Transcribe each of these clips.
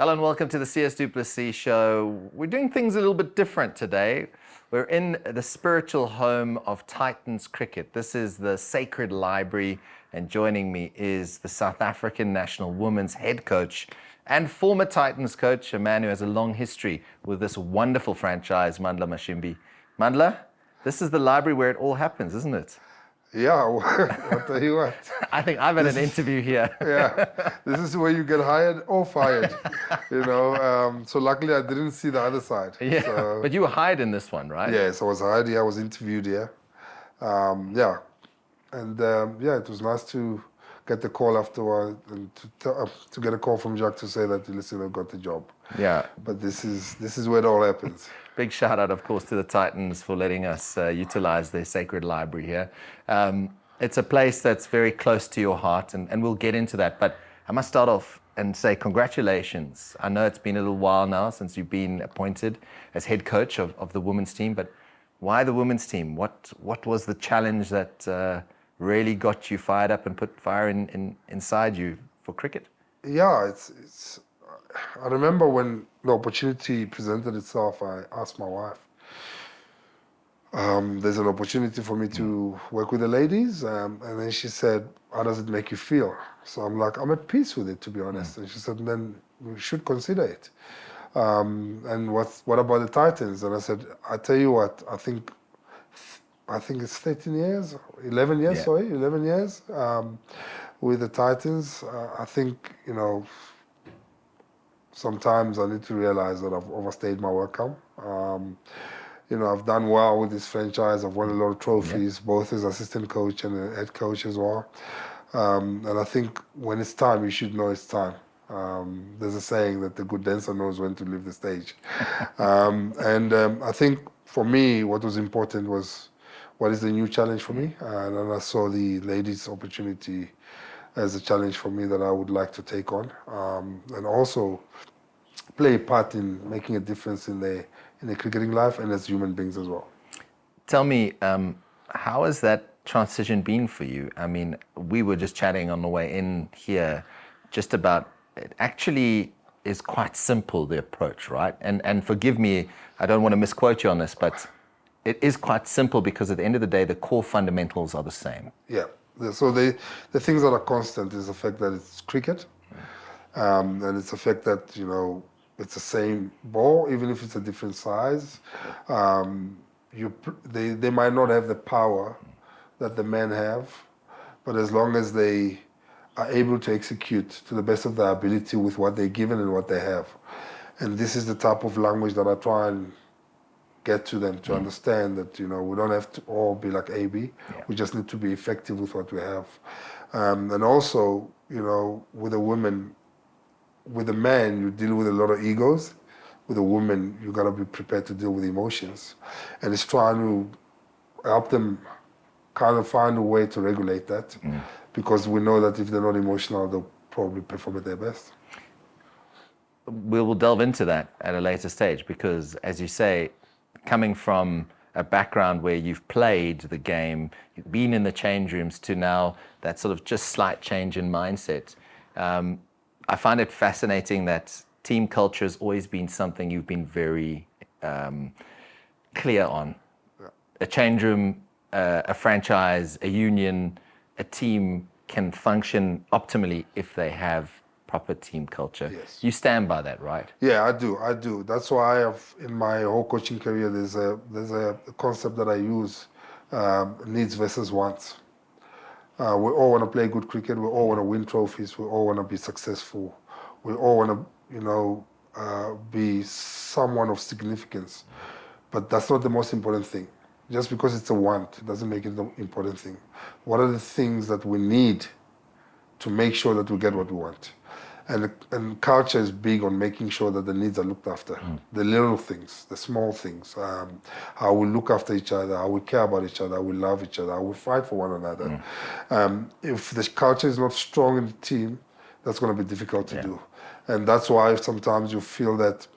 Hello and welcome to the Sias du Plessis Show. We're doing things a little bit different today. We're in the spiritual home of Titans cricket. This is the sacred library, and joining me is the South African national women's head coach and former Titans coach, a man who has a long history with this wonderful franchise, Mandla Mashimbyi. Mandla, this is the library where it all happens, isn't it? Yeah, I'll tell you what. I think I've had an interview here. Yeah, this is where you get hired or fired, So luckily I didn't see the other side. Yeah, So, but you were hired in this one, right? yes, I was hired here, I was interviewed here. Yeah, and it was nice to get the call afterward and to get a call from Jacques to say that, listen, I got the job. Yeah. But this is where it all happens. Big shout out, of course, to the Titans for letting us utilize their sacred library here. It's a place that's very close to your heart, and we'll get into that. But I must start off and say congratulations. I know it's been a little while now since you've been appointed as head coach of the women's team, but why the women's team? What was the challenge that really got you fired up and put fire inside you for cricket? Yeah, it's. I remember when the opportunity presented itself, I asked my wife, there's an opportunity for me to work with the ladies, and then she said, how does it make you feel? So I'm like, I'm at peace with it, to be honest. And she said, then we should consider it. And what about the Titans? And I said, I tell you what, I think it's 13 years, 11 years, Yeah. sorry, 11 years with the Titans. I think, sometimes I need to realize that I've overstayed my welcome. I've done well with this franchise. I've won a lot of trophies, both as assistant coach and a head coach as well. And I think when it's time, you should know it's time. There's a saying that the good dancer knows when to leave the stage. I think for me, what was important was, what is the new challenge for me? And then I saw the ladies' opportunity as a challenge for me that I would like to take on, and also play a part in making a difference in the cricketing life and as human beings as well. Tell me, how has that transition been for you? I mean, we were just chatting on the way in here just about, it actually is quite simple, the approach, right? And forgive me, I don't want to misquote you on this, but it is quite simple because at the end of the day, the core fundamentals are the same. Yeah. So the things that are constant is the fact that it's cricket, and it's the fact that, it's the same ball, even if it's a different size. They might not have the power that the men have, but as long as they are able to execute to the best of their ability with what they're given and what they have. And this is the type of language that I try and get to them to understand that, we don't have to all be like AB. Yeah. We just need to be effective with what we have. And also, with the women, with the man, you deal with a lot of egos. With a woman, you got to be prepared to deal with emotions. And it's trying to help them kind of find a way to regulate that, because we know that if they're not emotional, they'll probably perform at their best. We will delve into that at a later stage because, as you say, coming from a background where you've played the game, you've been in the change rooms to now that sort of just slight change in mindset. I find it fascinating that team culture has always been something you've been very clear on. Yeah. A change room, a franchise, a union, a team can function optimally if they have proper team culture. Yes. You stand by that, right? Yeah, I do. That's why in my whole coaching career, there's a concept that I use, needs versus wants. We all want to play good cricket. We all want to win trophies. We all want to be successful. We all want to, be someone of significance. But that's not the most important thing. Just because it's a want, it doesn't make it the important thing. What are the things that we need to make sure that we get what we want? And culture is big on making sure that the needs are looked after. The little things, the small things, how we look after each other, how we care about each other, how we love each other, how we fight for one another. If the culture is not strong in the team, that's going to be difficult to do. And that's why sometimes you feel that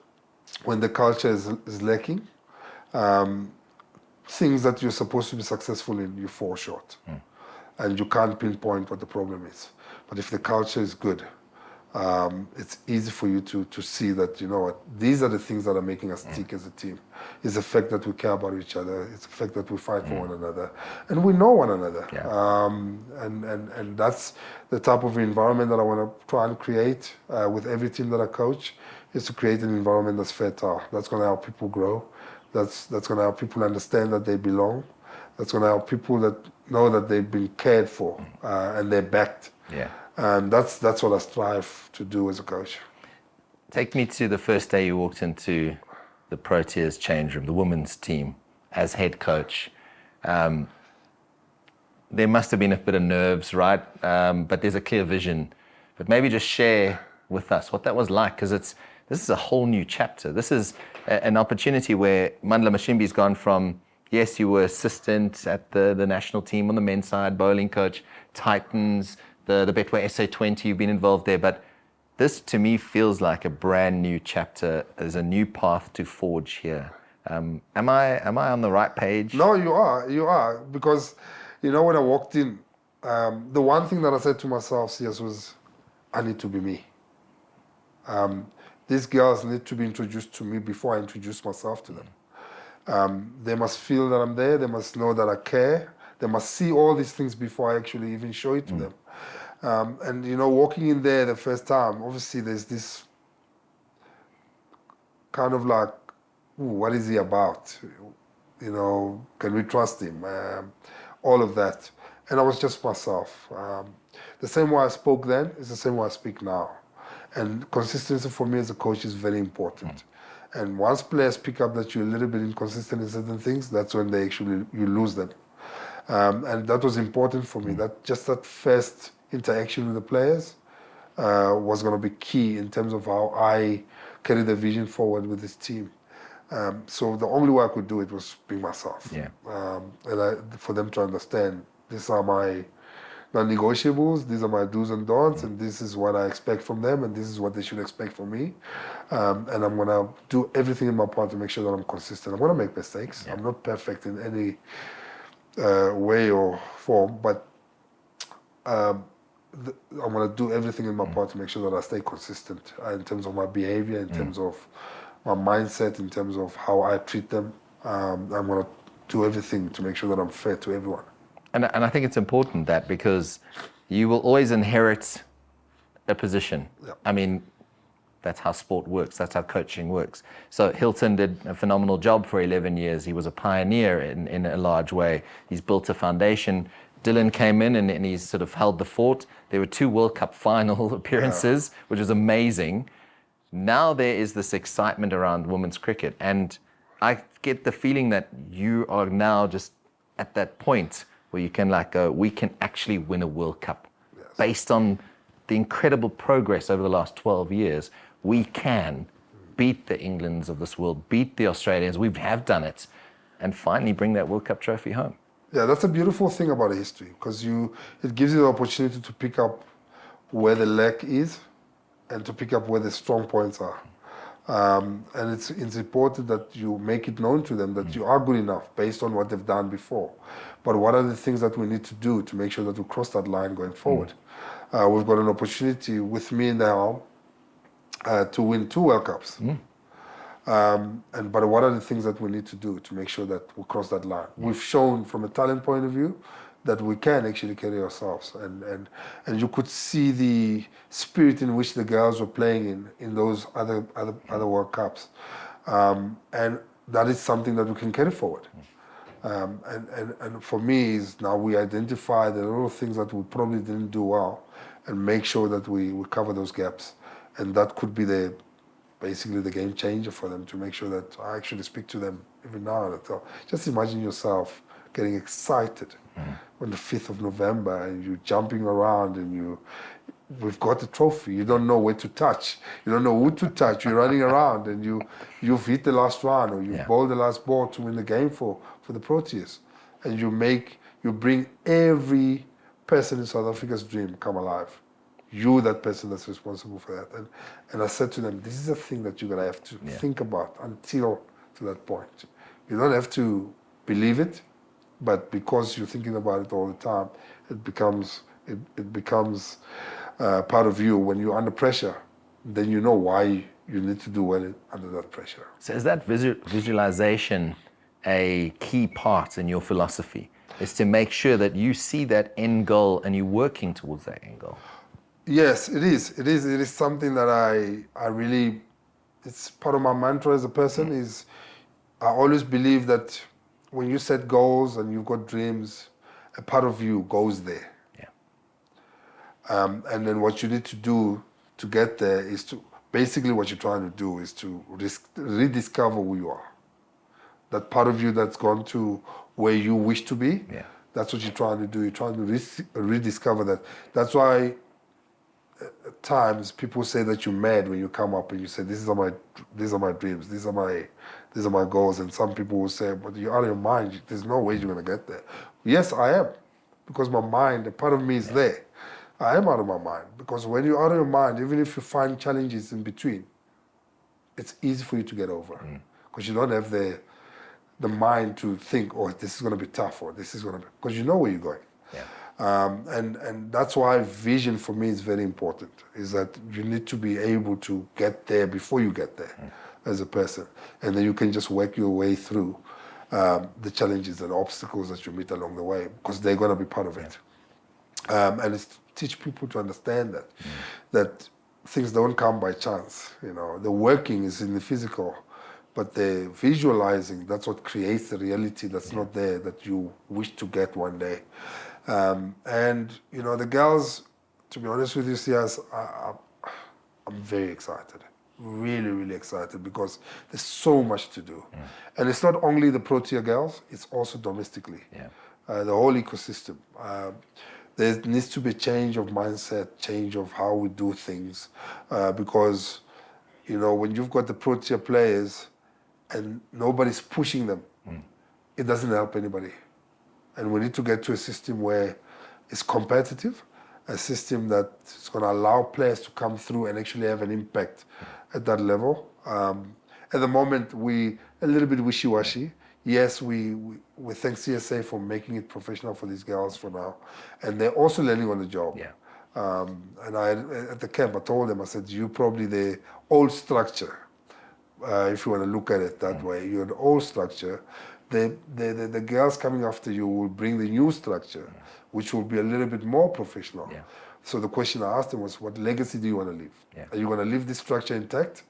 when the culture is lacking, things that you're supposed to be successful in, you fall short. And you can't pinpoint what the problem is. But if the culture is good, it's easy for you to see that, you know what, these are the things that are making us tick as a team. It's the fact that we care about each other. It's the fact that we fight for one another. And we know one another. Yeah. And that's the type of environment that I want to try and create with every team that I coach, is to create an environment that's fertile. That's going to help people grow. That's going to help people understand that they belong. That's going to help people that know that they've been cared for and they're backed. Yeah. And that's what I strive to do as a coach. Take me to the first day you walked into the Proteas change room, the women's team, as head coach. There must have been a bit of nerves, right? But there's a clear vision. But maybe just share with us what that was like, because this is a whole new chapter. This is an opportunity where Mandla Mashimbyi's gone from, yes, you were assistant at the national team on the men's side, bowling coach, Titans, the Betway SA20, you've been involved there, but this to me feels like a brand new chapter. There's a new path to forge here. Am I on the right page? No, you are, because, you know, when I walked in, the one thing that I said to myself, Sias, was, I need to be me. These girls need to be introduced to me before I introduce myself to them. They must feel that I'm there. They must know that I care. They must see all these things before I actually even show it to them. And, you know, walking in there the first time, obviously there's this kind of like, ooh, what is he about? You know, can we trust him? All of that. And I was just myself. The same way I spoke then is the same way I speak now. And consistency for me as a coach is very important. And once players pick up that you're a little bit inconsistent in certain things, that's when you lose them. And that was important for me. That first interaction with the players was going to be key in terms of how I carry the vision forward with this team. So the only way I could do it was being myself. Yeah. For them to understand, these are my non-negotiables, these are my do's and don'ts, and this is what I expect from them, and this is what they should expect from me. And I'm going to do everything in my part to make sure that I'm consistent. I'm going to make mistakes. I'm not perfect in any way or form, but I'm going to do everything in my part to make sure that I stay consistent in terms of my behavior, in terms of my mindset, in terms of how I treat them. I'm going to do everything to make sure that I'm fair to everyone. And I think it's important that, because you will always inherit a position. Yeah. I mean, that's how sport works. That's how coaching works. So Hilton did a phenomenal job for 11 years. He was a pioneer in a large way. He's built a foundation. Dylan came in and he's sort of held the fort. There were 2 World Cup final appearances, which is amazing. Now there is this excitement around women's cricket. And I get the feeling that you are now just at that point where you can go, we can actually win a World Cup. Yes. Based on the incredible progress over the last 12 years, we can beat the Englands of this world, beat the Australians, we have done it, and finally bring that World Cup trophy home. Yeah, that's a beautiful thing about history, because it gives you the opportunity to pick up where the lack is and to pick up where the strong points are. And it's important that you make it known to them that you are good enough based on what they've done before. But what are the things that we need to do to make sure that we cross that line going forward? We've got an opportunity with me now to win 2 World Cups. But what are the things that we need to do to make sure that we cross that line? We've shown from a talent point of view that we can actually carry ourselves, and you could see the spirit in which the girls were playing in those other World Cups, and that is something that we can carry forward. And for me is now we identify the little things that we probably didn't do well, and make sure that we cover those gaps, and that could be basically the game changer for them, to make sure that I actually speak to them even now. Just imagine yourself getting excited on the 5th of November and you're jumping around and we've got the trophy. You don't know where to touch. You don't know who to touch. You're running around and you've hit the last run, or you've bowled the last ball to win the game for the Proteas. And you bring every person in South Africa's dream come alive. You're that person that's responsible for that. And I said to them, this is a thing that you're going to have to think about until to that point. You don't have to believe it, but because you're thinking about it all the time, it becomes part of you. When you're under pressure, then you know why you need to do well under that pressure. So is that visualization a key part in your philosophy? Is to make sure that you see that end goal and you're working towards that end goal? Yes, it is. It is. It is something that I really, it's part of my mantra as a person is I always believe that when you set goals and you've got dreams, a part of you goes there. Yeah. And then what you need to do to get there is to, basically what you're trying to do is to rediscover who you are. That part of you that's gone to where you wish to be, Yeah. that's what you're trying to do. You're trying to rediscover that. That's why at times people say that you're mad when you come up and you say, these are my dreams, these are my goals. And some people will say, but you're out of your mind. There's no way you're going to get there. Yes, I am, because my mind, a part of me is there. I am out of my mind, because when you're out of your mind, even if you find challenges in between, it's easy for you to get over, because you don't have the mind to think, oh, this is going to be tough, or this is going to be, because you know where you're going. Yeah. And that's why vision for me is very important, is that you need to be able to get there before you get there as a person. And then you can just work your way through the challenges and obstacles that you meet along the way, because they're going to be part of it. And it's to teach people to understand that things don't come by chance. You know, the working is in the physical, but the visualizing, that's what creates the reality that's not there, that you wish to get one day. And, you know, the girls, to be honest with you, Sias, I'm very excited. Really, really excited, because there's so much to do. And it's not only the Protea girls, it's also domestically. Yeah. The whole ecosystem. There needs to be a change of mindset, change of how we do things, because, you know, when you've got the Protea players and nobody's pushing them, it doesn't help anybody. And we need to get to a system where it's competitive, a system that's going to allow players to come through and actually have an impact at that level. At the moment, we a little bit wishy-washy. Yes, we thank CSA for making it professional for these girls for now. And they're also learning on the job. Yeah. And at the camp, I told them, I said, you probably the old structure, if you want to look at it that way, you're the old structure. The girls coming after you will bring the new structure, which will be a little bit more professional. Yeah. So the question I asked them was, what legacy do you want to leave? Yeah. Are you going to leave this structure intact,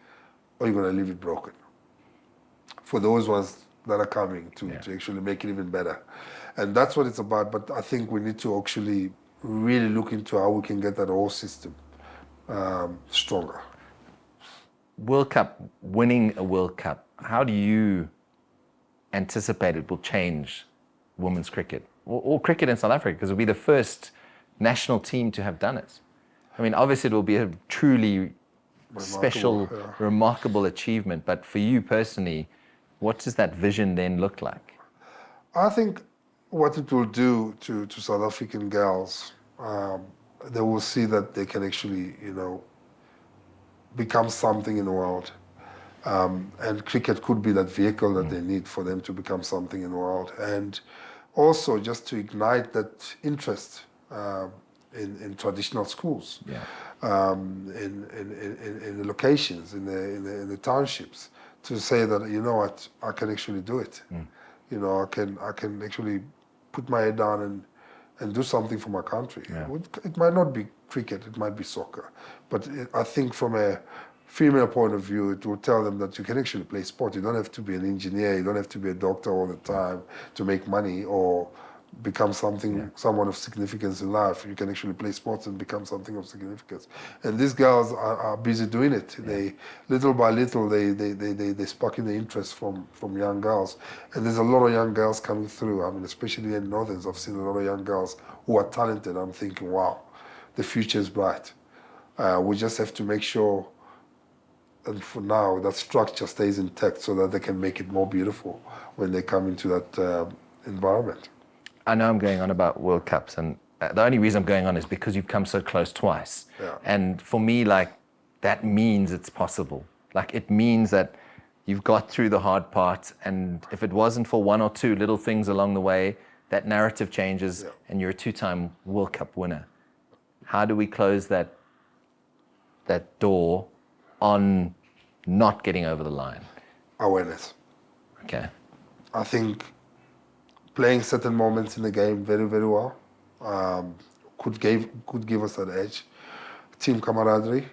or are you going to leave it broken? For those ones that are coming to actually make it even better. And that's what it's about. But I think we need to actually really look into how we can get that whole system stronger. World Cup, winning a World Cup, how do you anticipate it will change women's cricket or cricket in South Africa? Because it'll be the first national team to have done it. I mean, obviously it will be a truly special, remarkable achievement. But for you personally, what does that vision then look like? I think what it will do to South African girls, they will see that they can actually, you know, become something in the world. And cricket could be that vehicle that they need for them to become something in the world. And also just to ignite that interest in traditional schools, in the locations, in the townships, to say that, you know what, I can actually do it. You know, I can actually put my head down and do something for my country. It might not be cricket, it might be soccer, but I think from a female point of view, it will tell them that you can actually play sport. You don't have to be an engineer, you don't have to be a doctor all the time to make money or become someone of significance in life. You can actually play sports and become something of significance. And these girls are busy doing it. They, little by little, they spark in the interest from young girls. And there's a lot of young girls coming through. I mean, especially in Northerns, I've seen a lot of young girls who are talented. I'm thinking, wow, the future is bright. We just have to make sure, and for now, that structure stays intact so that they can make it more beautiful when they come into that environment. I know I'm going on about World Cups, and the only reason I'm going on is because you've come so close twice. And for me, like, that means it's possible. Like, it means that you've got through the hard part, and if it wasn't for one or two little things along the way, that narrative changes, and you're a two-time World Cup winner. How do we close that door on not getting over the line? Awareness. Okay. I think playing certain moments in the game very, very well could give us that edge. Team camaraderie,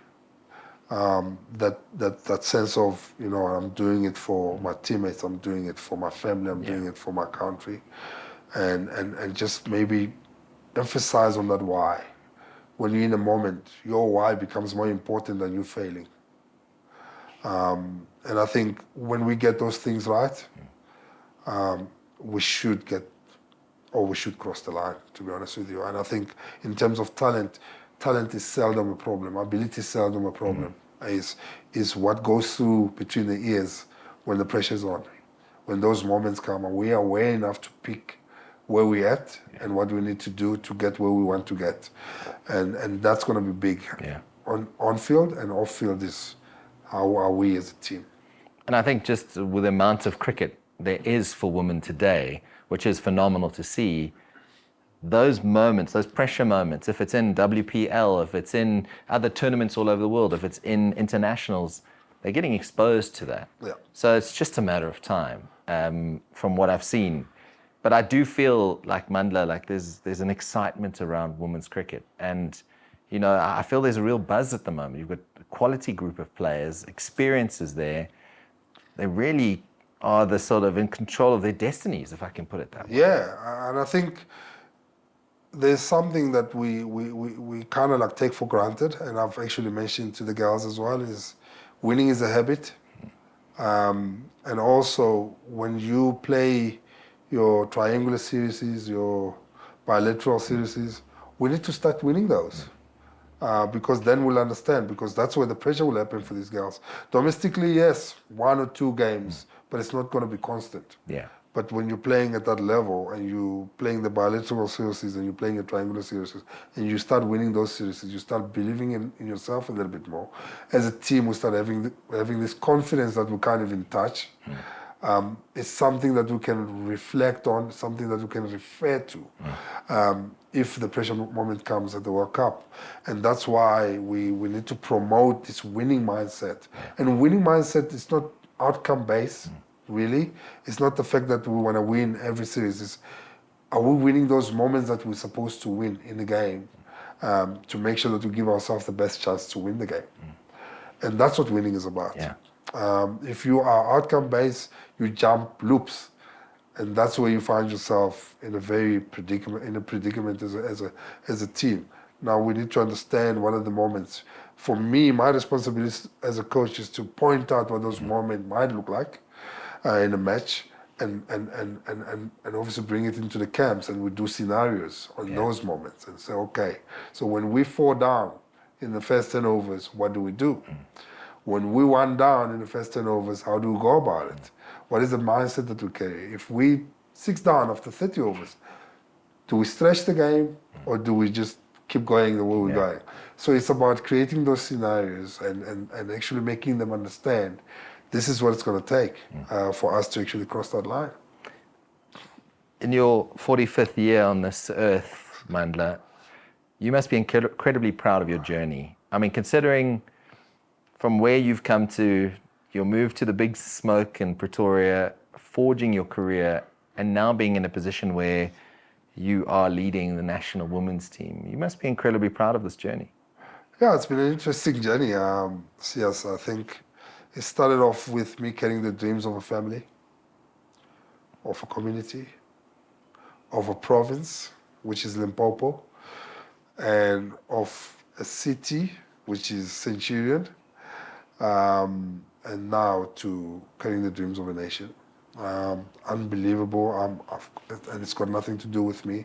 that sense of, I'm doing it for my teammates, I'm doing it for my family, I'm doing it for my country, and just maybe emphasize on that why. When you're in a moment, your why becomes more important than you failing. And I think when we get those things right, we should cross the line, to be honest with you. And I think in terms of talent is seldom a problem. Ability is seldom a problem. Is what goes through between the ears when the pressure's on. When those moments come and we are aware enough to pick where we're at and what we need to do to get where we want to get. And that's going to be big. Yeah. On field and off field is how are we as a team. And I think just with the amount of cricket there is for women today, which is phenomenal to see, those moments, those pressure moments, if it's in WPL, if it's in other tournaments all over the world, if it's in internationals, they're getting exposed to that. Yeah. So it's just a matter of time, from what I've seen. But I do feel like Mandla, like there's an excitement around women's cricket. And, I feel there's a real buzz at the moment. You've got a quality group of players, experiences there. They really are the sort of in control of their destinies, if I can put it that way. Yeah, and I think there's something that we kind of like take for granted, and I've actually mentioned to the girls as well, is winning is a habit. And also when you play your triangular series, your bilateral series, we need to start winning those. Because then we'll understand, because that's where the pressure will happen for these girls. Domestically, yes, 1 or 2 games, but it's not going to be constant. Yeah. But when you're playing at that level and you're playing the bilateral series and you're playing your triangular series and you start winning those series, you start believing in yourself a little bit more. As a team, we start having this confidence that we can't even touch. It's something that we can reflect on, something that we can refer to if the pressure moment comes at the World Cup. And that's why we need to promote this winning mindset. And winning mindset is not outcome-based, really. It's not the fact that we want to win every series. Are we winning those moments that we're supposed to win in the game to make sure that we give ourselves the best chance to win the game? And that's what winning is about. Yeah. If you are outcome-based, you jump loops, and that's where you find yourself in a predicament as a team. Now we need to understand what are the moments. For me, my responsibility as a coach is to point out what those moments might look like in a match, and obviously bring it into the camps, and we do scenarios on those moments and say, okay, so when we fall down in the first 10 overs, what do we do? When we 1 down in the first 10 overs, how do we go about it? What is the mindset that we carry? If we 6 down after 30 overs, do we stretch the game or do we just keep going the way we're going? So it's about creating those scenarios and actually making them understand this is what it's going to take for us to actually cross that line. In your 45th year on this earth, Mandla, you must be incredibly proud of your journey. I mean, considering from where you've come to, your move to the big smoke in Pretoria, forging your career, and now being in a position where you are leading the national women's team. You must be incredibly proud of this journey. Yeah, it's been an interesting journey. Sias, I think it started off with me carrying the dreams of a family, of a community, of a province, which is Limpopo, and of a city, which is Centurion, and now to carrying the dreams of a nation. Unbelievable, and it's got nothing to do with me.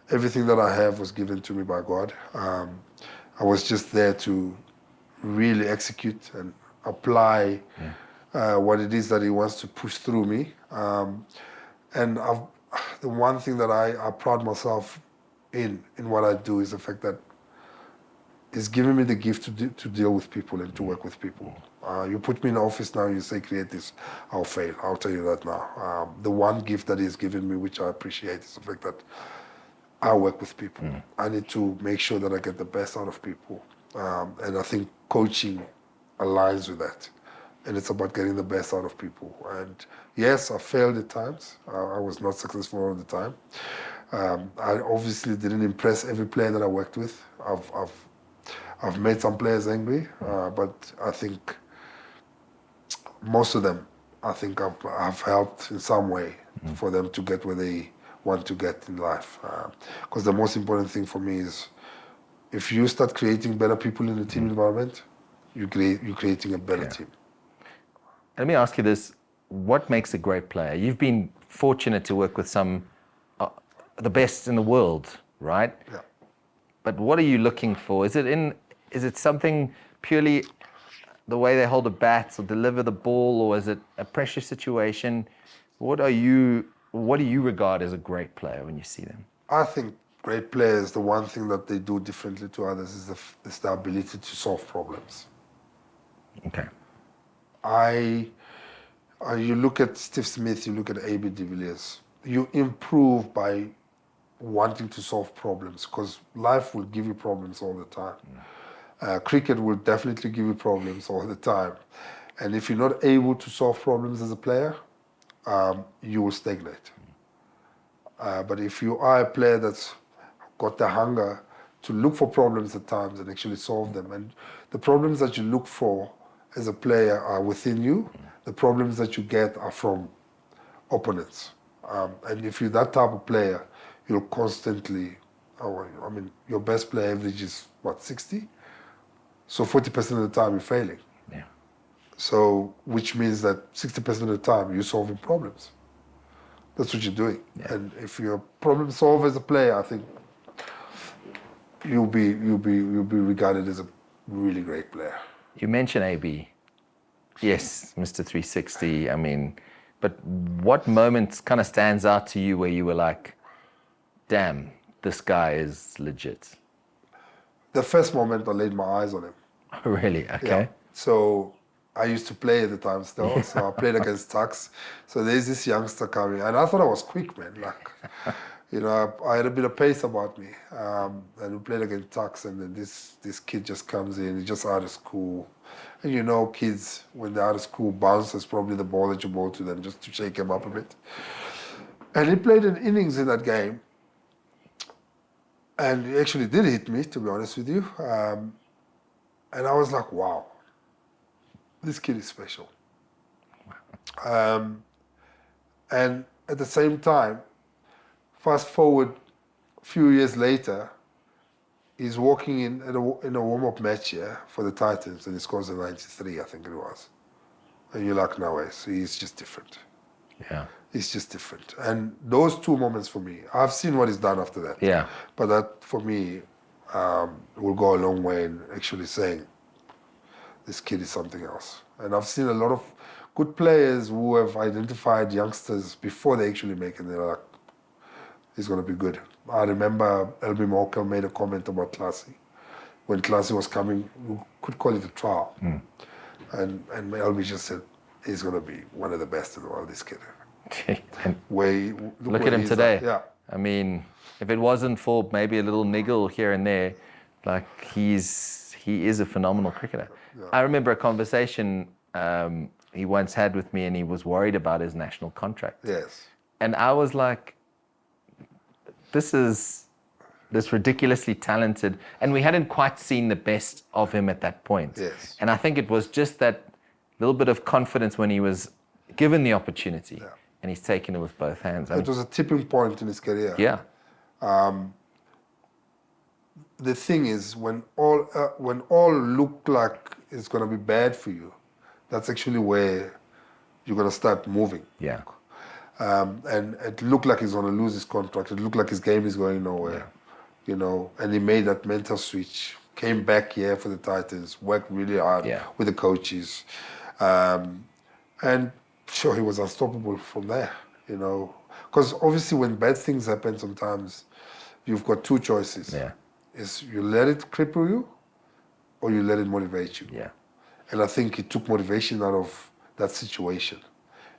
Everything that I have was given to me by God. I was just there to really execute and apply what it is that He wants to push through me. And the one thing that I pride myself in what I do is the fact that He's given me the gift to deal with people and to work with people. You put me in the office now and you say, create this, I'll fail. I'll tell you that now. The one gift that He's given me, which I appreciate, is the fact that I work with people. I need to make sure that I get the best out of people. And I think coaching aligns with that. And it's about getting the best out of people. And yes, I failed at times. I was not successful all the time. I obviously didn't impress every player that I worked with. I've made some players angry, but I think most of them, I think I've helped in some way for them to get where they want to get in life. Because the most important thing for me is if you start creating better people in the team environment, you're creating a better team. Let me ask you this. What makes a great player? You've been fortunate to work with some, the best in the world, right? Yeah. But what are you looking for? Is it something purely the way they hold the bats or deliver the ball, or is it a pressure situation? What do you regard as a great player when you see them? I think great players, the one thing that they do differently to others is the ability to solve problems. Okay. You look at Steve Smith, you look at A.B. de Villiers, you improve by wanting to solve problems because life will give you problems all the time. Cricket will definitely give you problems all the time. And if you're not able to solve problems as a player, you will stagnate. But if you are a player that's got the hunger to look for problems at times and actually solve them, and the problems that you look for as a player are within you, the problems that you get are from opponents. And if you're that type of player, you'll constantly, your best player average is what, 60? So 40% of the time you're failing. Yeah. So, which means that 60% of the time you're solving problems. That's what you're doing. Yeah. And if you're a problem solver as a player, I think you'll be regarded as a really great player. You mentioned AB. Yes, Mr. 360. But what moment kind of stands out to you where you were like, damn, this guy is legit? The first moment I laid my eyes on him. Really? Okay. Yeah. So I used to play at the time still. So I played against Tux. So there's this youngster coming, and I thought I was quick, man. Like, I had a bit of pace about me. And we played against Tux, and then this kid just comes in. He's just out of school. And kids, when they're out of school, bounce is probably the ball that you bowl to them just to shake him up a bit. And he played an innings in that game. And he actually did hit me, to be honest with you. And I was like, wow, this kid is special. And at the same time, fast forward a few years later, he's walking in a warm-up match here for the Titans, and he scores a 93, I think it was. And you're like, no way, so he's just different. Yeah. He's just different. And those two moments for me, I've seen what he's done after that. Yeah. But that, for me, will go a long way in actually saying, this kid is something else. And I've seen a lot of good players who have identified youngsters before they actually make it. They're like, he's going to be good. I remember Elby Morkel made a comment about Classy. When Classy was coming, we could call it a trial. And Elby just said, he's going to be one of the best in the world, this kid. Look at him today. Yeah. If it wasn't for maybe a little niggle here and there, like he is a phenomenal cricketer. Yeah. I remember a conversation he once had with me, and he was worried about his national contract. Yes. And I was like, this ridiculously talented, and we hadn't quite seen the best of him at that point. Yes. And I think it was just that little bit of confidence when he was given the opportunity. Yeah. And he's taken it with both hands. It was a tipping point in his career. Yeah. The thing is, when all look like it's going to be bad for you, that's actually where you're going to start moving. Yeah. And it looked like he's going to lose his contract. It looked like his game is going nowhere. And he made that mental switch, came back here for the Titans, worked really hard with the coaches. And sure, he was unstoppable from there, Because obviously when bad things happen sometimes, you've got two choices. Yeah. Is you let it cripple you or you let it motivate you. Yeah. And I think he took motivation out of that situation.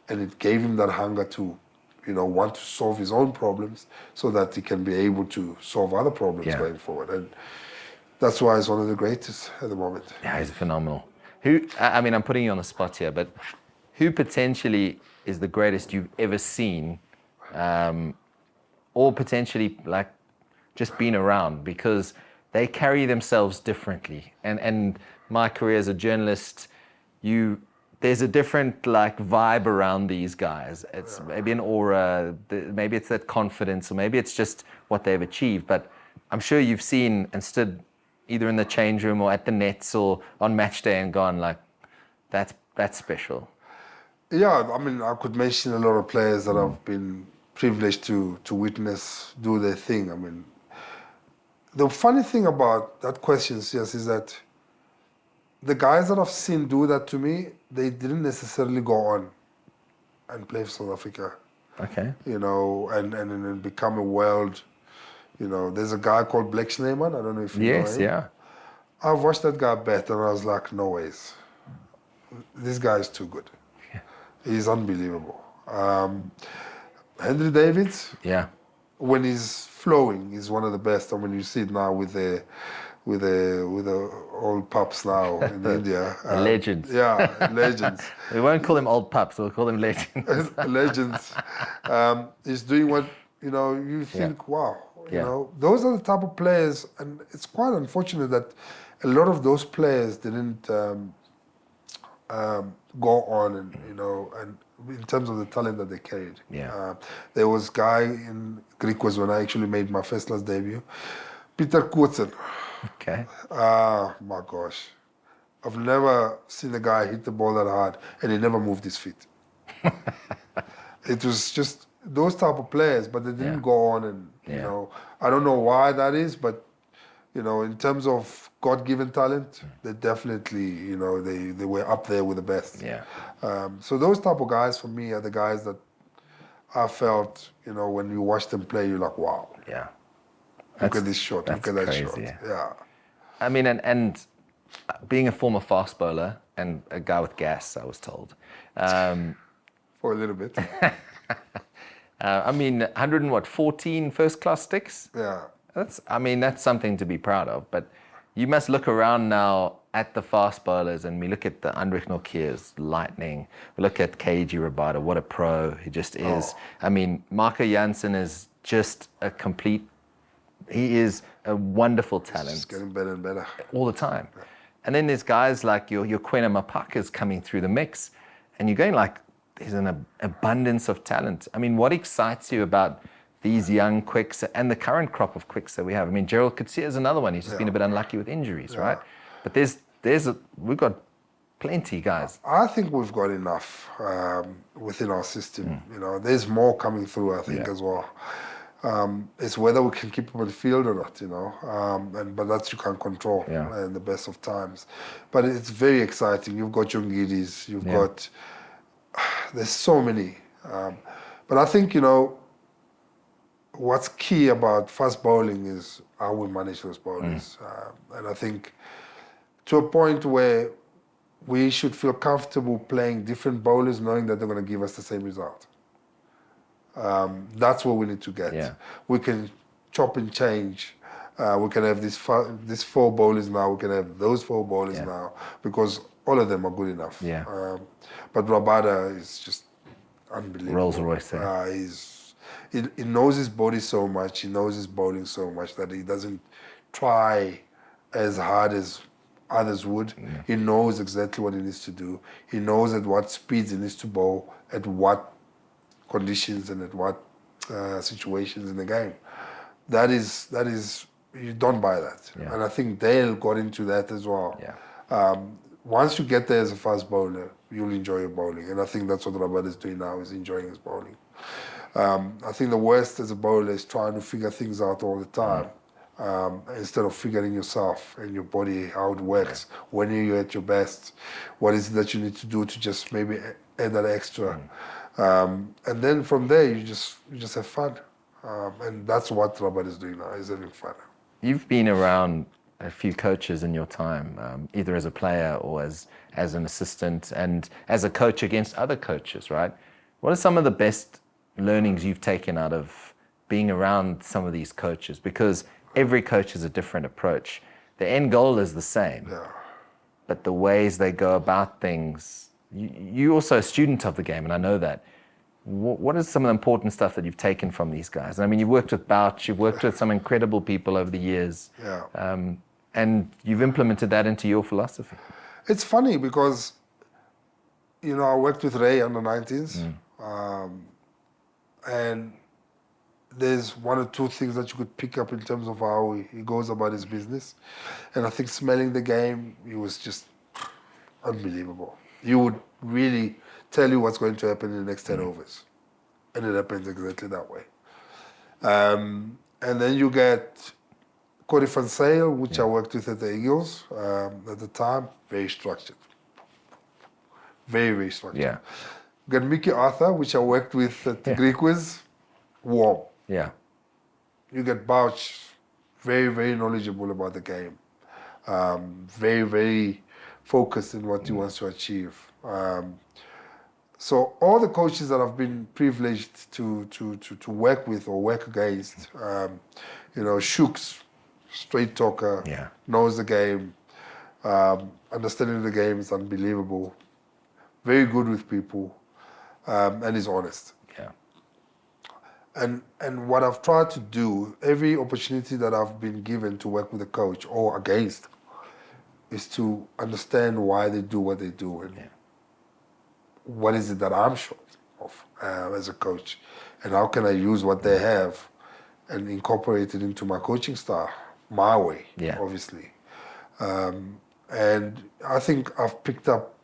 And it gave him that hunger to, want to solve his own problems so that he can be able to solve other problems Yeah. going forward. And that's why he's one of the greatest at the moment. Yeah, he's phenomenal. I mean, I'm putting you on the spot here, but who potentially is the greatest you've ever seen, or potentially like just been around, because they carry themselves differently. And my career as a journalist, there's a different like vibe around these guys. It's maybe an aura, maybe it's that confidence, or maybe it's just what they've achieved. But I'm sure you've seen and stood either in the change room or at the nets or on match day and gone like, that's special. Yeah, I mean, I could mention a lot of players that I've been privileged to witness do their thing. I mean, the funny thing about that question, Sias, is that the guys that I've seen do that to me, they didn't necessarily go on and play for South Africa, Okay. and become a world. There's a guy called Blake Snyman. I don't know if you know Yes, him. yeah. I've watched that guy bet, and I was like, no ways. This guy is too good. He's unbelievable. Henry Davids, Yeah. when he's flowing, he's one of the best. I mean, you see it now with the old pups now in India. Legends. Yeah, legends. We won't call them old pups, we'll call them legends. Legends. He's doing what you think. Wow. Yeah. Those are the type of players, and it's quite unfortunate that a lot of those players didn't go on, and in terms of the talent that they carried. Yeah. There was a guy in Greek was when I actually made my first class debut, Peter Koetsen. Okay. My gosh. I've never seen a guy hit the ball that hard and he never moved his feet. It was just those type of players, but they didn't go on, and I don't know why that is, but in terms of God-given talent, they definitely, they were up there with the best. Yeah. So those type of guys for me are the guys that I felt, when you watch them play, you're like, wow. Yeah. Look at this shot. Look at that crazy, shot. yeah. Yeah. I mean, and being a former fast bowler and a guy with gas, I was told. For a little bit. I mean, 114 first-class sticks? Yeah. That's something to be proud of. But you must look around now at the fast bowlers, and we look at the Andrich Nortje's lightning. We look at KG Rabada, what a pro he just is. I mean, Marco Jansen is just he is a wonderful talent. It's getting better and better. All the time. Yeah. And then there's guys like your Kwena Mapakas coming through the mix, and you're going like, there's an abundance of talent. I mean, what excites you about these young quicks and the current crop of quicks that we have? I mean, Gerald Coetzee is another one. He's just been a bit unlucky with injuries, right? But we've got plenty, guys. I think we've got enough within our system. There's more coming through, I think, as well. It's whether we can keep them on the field or not, but that you can't control in the best of times. But it's very exciting. You've got young Giddies, you've got, there's so many. But I think, what's key about fast bowling is how we manage those bowlers. And I think to a point where we should feel comfortable playing different bowlers knowing that they're going to give us the same result. That's what we need to get. Yeah. We can chop and change. We can have these 4 bowlers now. We can have those 4 bowlers now, because all of them are good enough. Yeah. But Rabada is just unbelievable. Rolls Royce. He knows his body so much. He knows his bowling so much that he doesn't try as hard as others would. He knows exactly what he needs to do. He knows at what speeds he needs to bowl, at what conditions and at what situations in the game. That is you don't buy that. And I think Dale got into that as well. Once you get there as a fast bowler, you'll enjoy your bowling. And I think that's what Rabada is doing now, is enjoying his bowling. I think the worst as a bowler is trying to figure things out all the time, instead of figuring yourself and your body, how it works, when you're at your best, what is it that you need to do to just maybe add that extra. And then from there, you just have fun. And that's what Rabada is doing now, is having fun. You've been around a few coaches in your time, either as a player or as an assistant and as a coach against other coaches, right? What are some of the best learnings you've taken out of being around some of these coaches? Because every coach has a different approach. The end goal is the same, but the ways they go about things, you're also a student of the game, and I know that. What is some of the important stuff that you've taken from these guys? I mean, you've worked with Bouch, you've worked with some incredible people over the years, and you've implemented that into your philosophy. It's funny because, I worked with Ray under 19s, and there's one or two things that you could pick up in terms of how he goes about his business. And I think smelling the game, he was just unbelievable. He would really tell you what's going to happen in the next 10 overs. And it happens exactly that way. And then you get Cody Van Sale, which I worked with at the Eagles at the time, very structured. Very, very structured. Yeah. You got Mickey Arthur, which I worked with at the Greek Quiz, warm. Yeah. You get Bouch, very, very knowledgeable about the game. Very, very focused in what he wants to achieve. So all the coaches that I've been privileged to work with or work against, Shooks, straight talker, knows the game, understanding the game is unbelievable, very good with people, and is honest. Yeah. And what I've tried to do, every opportunity that I've been given to work with a coach or against, is to understand why they do what they do and what is it that I'm short of as a coach, and how can I use what they have and incorporate it into my coaching style, my way, obviously. And I think I've picked up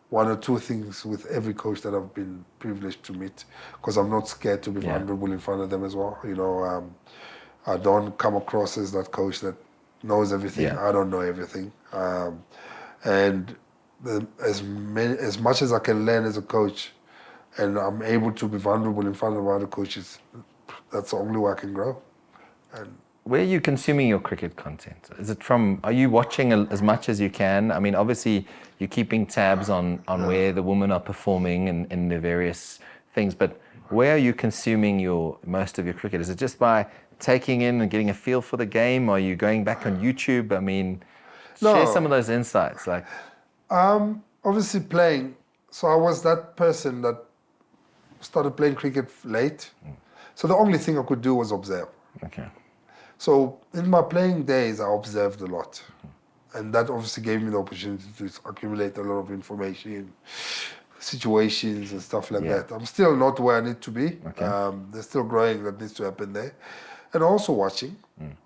one or two things with every coach that I've been privileged to meet, because I'm not scared to be vulnerable in front of them as well. I don't come across as that coach that knows everything. I don't know everything. And as much as I can learn as a coach, and I'm able to be vulnerable in front of other coaches, that's the only way I can grow. And where are you consuming your cricket content? Is it are you watching as much as you can? I mean, obviously you're keeping tabs on where the women are performing in the various things, but where are you consuming most of your cricket? Is it just by taking in and getting a feel for the game? Are you going back on YouTube? I mean, share some of those insights. Obviously playing. So I was that person that started playing cricket late. So the only thing I could do was observe. Okay. So in my playing days, I observed a lot. And that obviously gave me the opportunity to accumulate a lot of information, situations and stuff like that. I'm still not where I need to be. Okay. There's still growing that needs to happen there. And also watching,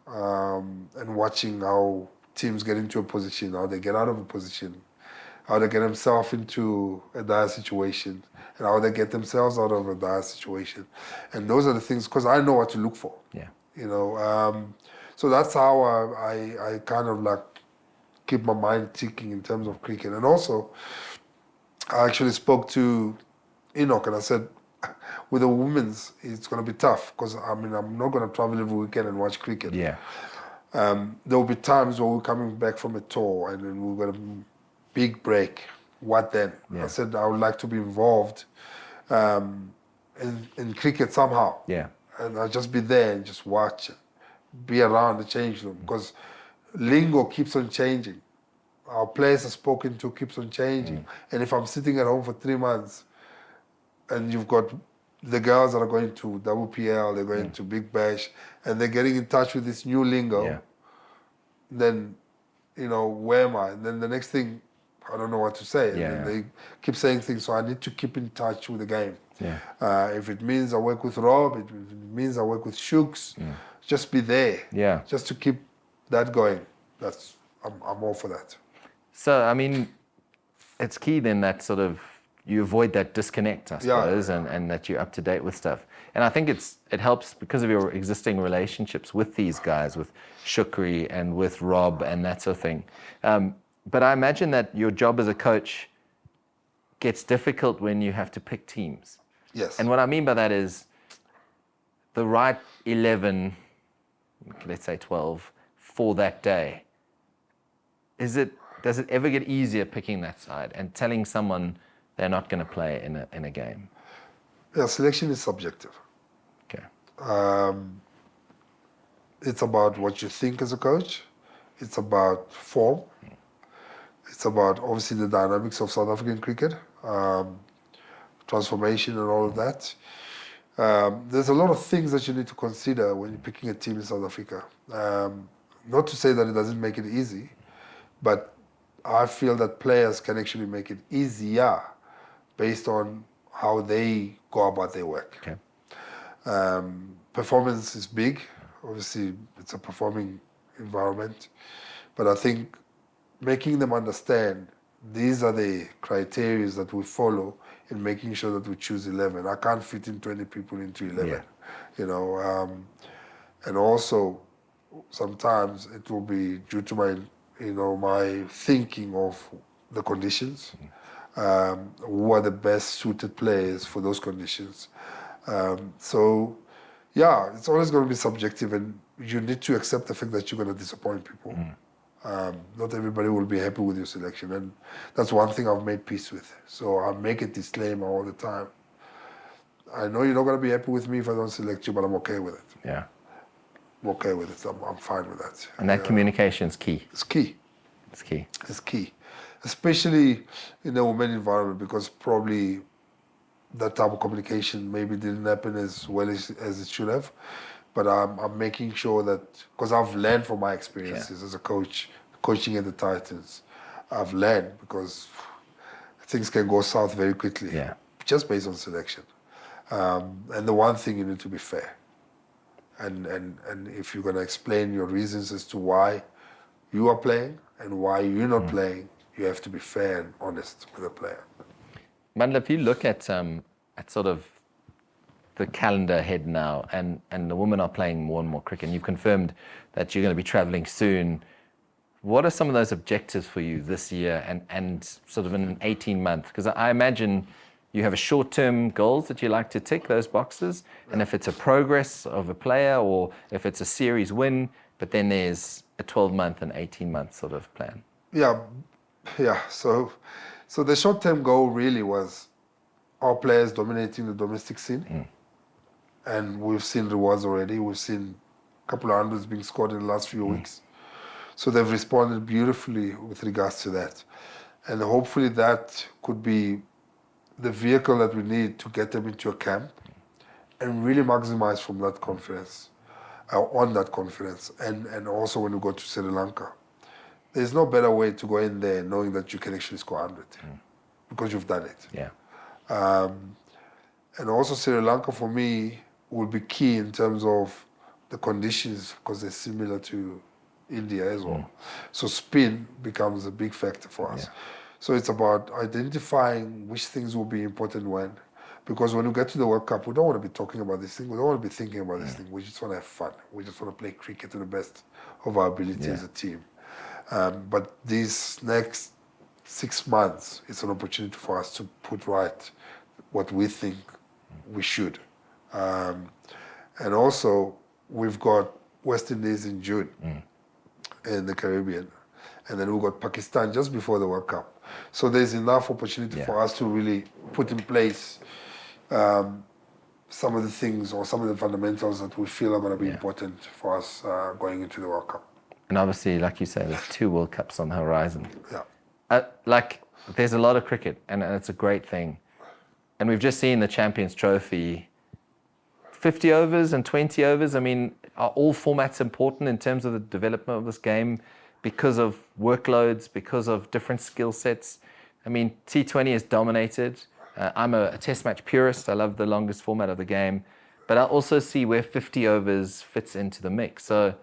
and watching how teams get into a position, how they get out of a position, how they get themselves into a dire situation, and how they get themselves out of a dire situation. And those are the things, because I know what to look for. Yeah. So that's how I kind of keep my mind ticking in terms of cricket. And also, I actually spoke to Enoch and I said, with the women's, it's going to be tough because I'm not going to travel every weekend and watch cricket. Yeah. There will be times where we're coming back from a tour and then we've got a big break. What then? Yeah. I said I would like to be involved in cricket somehow. Yeah. And I'll just be there and just watch, be around the change room, because lingo keeps on changing. Our players are spoken to keeps on changing. And if I'm sitting at home for 3 months and you've got the girls that are going to WPL, they're going to Big Bash, and they're getting in touch with this new lingo, then, where am I? And then the next thing, I don't know what to say. And then they keep saying things, so I need to keep in touch with the game. Yeah. If it means I work with Rob, if it means I work with Shooks, just be there. Yeah. Just to keep that going. I'm all for that. So, I mean, it's key then that sort of you avoid that disconnect, I suppose, and that you're up to date with stuff. And I think it helps because of your existing relationships with these guys, with Shukri and with Rob and that sort of thing. But I imagine that your job as a coach gets difficult when you have to pick teams. Yes. And what I mean by that is the right 11, let's say 12, for that day. Does it ever get easier picking that side and telling someone they're not going to play in a game? Yeah, selection is subjective. Okay. It's about what you think as a coach. It's about form. It's about obviously the dynamics of South African cricket, transformation and all of that. There's a lot of things that you need to consider when you're picking a team in South Africa. Not to say that it doesn't make it easy, but I feel that players can actually make it easier based on how they go about their work. Okay. Performance is big. Obviously, it's a performing environment. But I think making them understand these are the criteria that we follow in making sure that we choose 11. I can't fit in 20 people into 11, Yeah. you know. And also, sometimes it will be due to my, my thinking of the conditions. Who are the best suited players for those conditions? So, yeah, it's always going to be subjective, and you need to accept the fact that you're going to disappoint people. Not everybody will be happy with your selection, and that's one thing I've made peace with. So I make a disclaimer all the time. I know you're not going to be happy with me if I don't select you, but I'm okay with it. Yeah. I'm okay with it. I'm fine with that. And that communication is key. It's key. It's key. It's key, especially in the women environment, because probably that type of communication maybe didn't happen as well as it should have. But I'm making sure that, because I've learned from my experiences as a coach, coaching at the Titans, I've learned because things can go south very quickly, just based on selection. And the one thing, you need to be fair. And if you're going to explain your reasons as to why you are playing and why you're not playing, you have to be fair and honest with the player. Mandla, if you look at sort of the calendar ahead now, and the women are playing more and more cricket, and you've confirmed that you're going to be traveling soon. What are some of those objectives for you this year and sort of in an 18-month? Because I imagine you have a short-term goals that you like to tick those boxes, and if it's a progress of a player or if it's a series win, but then there's a 12-month and 18-month sort of plan. Yeah. So the short-term goal really was our players dominating the domestic scene. And we've seen rewards already. We've seen a couple of hundreds being scored in the last few weeks. So they've responded beautifully with regards to that. And hopefully that could be the vehicle that we need to get them into a camp and really maximize from that confidence, on that confidence. And also when we go to Sri Lanka, there's no better way to go in there knowing that you can actually score 100 because you've done it. Yeah. And also Sri Lanka, for me, will be key in terms of the conditions because they're similar to India as well. So spin becomes a big factor for us. So it's about identifying which things will be important when. Because when we get to the World Cup, we don't want to be talking about this thing. We don't want to be thinking about this thing. We just want to have fun. We just want to play cricket to the best of our ability as a team. But these next 6 months, it's an opportunity for us to put right what we think we should. And also, we've got West Indies in June in the Caribbean. And then we've got Pakistan just before the World Cup. So there's enough opportunity for us to really put in place some of the things or some of the fundamentals that we feel are going to be important for us going into the World Cup. And obviously, like you say, there's 2 World Cups on the horizon. Yeah. There's a lot of cricket, and it's a great thing. And we've just seen the Champions Trophy, 50 overs and 20 overs. I mean, are all formats important in terms of the development of this game because of workloads, because of different skill sets? I mean, T20 is dominated. I'm a test match purist. I love the longest format of the game. But I also see where 50 overs fits into the mix. So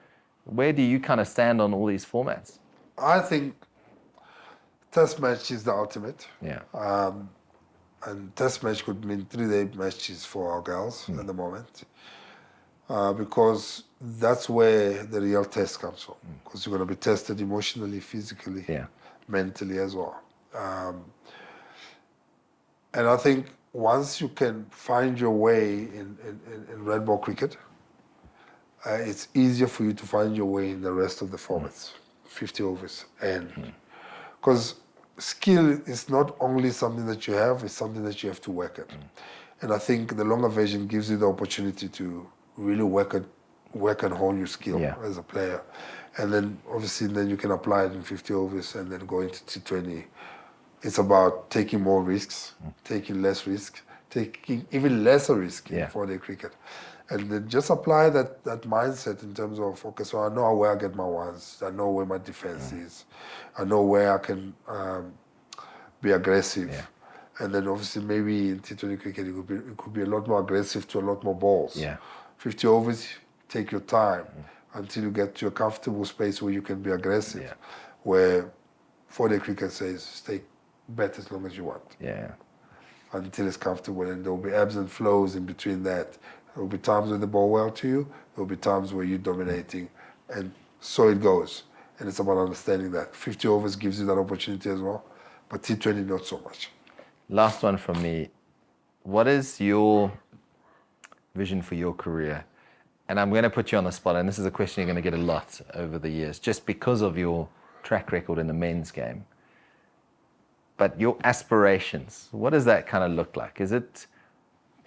where do you kind of stand on all these formats? I think test match is the ultimate. Yeah. And test match could mean 3-day matches for our girls at the moment. Because that's where the real test comes from. Because you're going to be tested emotionally, physically, mentally as well. And I think once you can find your way in red ball cricket, it's easier for you to find your way in the rest of the formats, 50 overs. And because skill is not only something that you have, it's something that you have to work at. And I think the longer version gives you the opportunity to really work and hone your skill Yeah. as a player. And then obviously then you can apply it in 50 overs and then go into T20. It's about taking more risks, taking less risk, taking even lesser risk in Yeah. 4-day cricket. And then just apply that mindset in terms of, okay, so I know where I get my ones, I know where my defense is, I know where I can be aggressive. Yeah. And then obviously maybe in T20 cricket it could be a lot more aggressive to a lot more balls. Yeah. 50 overs, take your time until you get to a comfortable space where you can be aggressive. Yeah. Where 4-day cricket says stay bet as long as you want Yeah. until it's comfortable, and there will be ebbs and flows in between that. There will be times when the ball well to you, there will be times where you're dominating, and so it goes. And it's about understanding that 50 overs gives you that opportunity as well, but T20 not so much. Last one from me. What is your vision for your career? And I'm going to put you on the spot, and this is a question you're going to get a lot over the years, just because of your track record in the men's game. But your aspirations, what does that kind of look like? Is it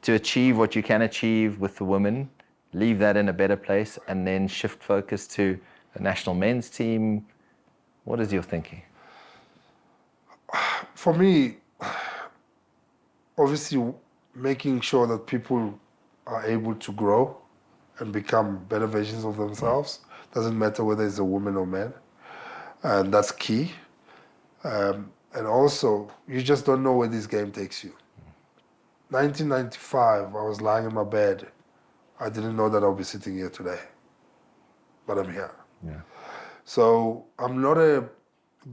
to achieve what you can achieve with the women, leave that in a better place, and then shift focus to the national men's team? What is your thinking? For me, obviously making sure that people are able to grow and become better versions of themselves. Doesn't matter whether it's a woman or man. And that's key. And also, you just don't know where this game takes you. 1995, I was lying in my bed. I didn't know that I'll be sitting here today. But I'm here. Yeah. So I'm not a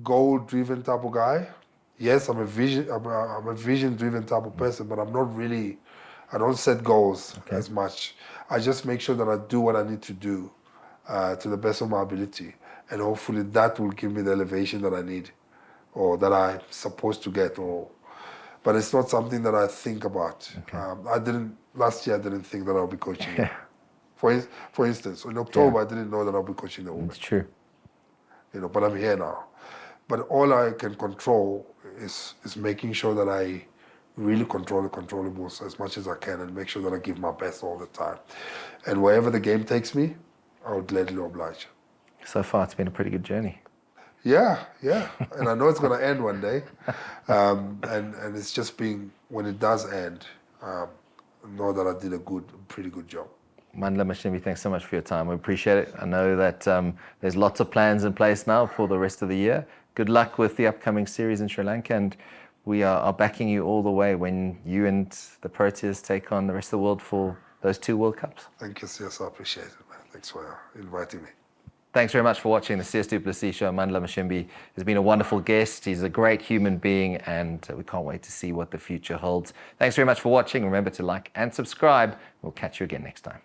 goal-driven type of guy. Yes, I'm a vision-driven type of person, but I'm not really, I don't set goals as much. I just make sure that I do what I need to do to the best of my ability. And hopefully that will give me the elevation that I need or that I'm supposed to get. But it's not something that I think about. Last year I didn't think that I'll be coaching. Yeah. For instance, in October I didn't know that I'll be coaching the women. It's true. But I'm here now. But all I can control is making sure that I really control the controllables as much as I can and make sure that I give my best all the time. And wherever the game takes me, I would gladly oblige. So far, it's been a pretty good journey. Yeah. And I know it's going to end one day. And it's just being, when it does end, know that I did a pretty good job. Mandla Mashimbyi, thanks so much for your time. We appreciate it. I know that there's lots of plans in place now for the rest of the year. Good luck with the upcoming series in Sri Lanka, and we are backing you all the way when you and the Proteas take on the rest of the world for those 2 World Cups. Thank you, Sias. I appreciate it, man. Thanks for inviting me. Thanks very much for watching the Sias du Plessis Show. Mandla Mashimbyi has been a wonderful guest. He's a great human being, and we can't wait to see what the future holds. Thanks very much for watching. Remember to like and subscribe. We'll catch you again next time.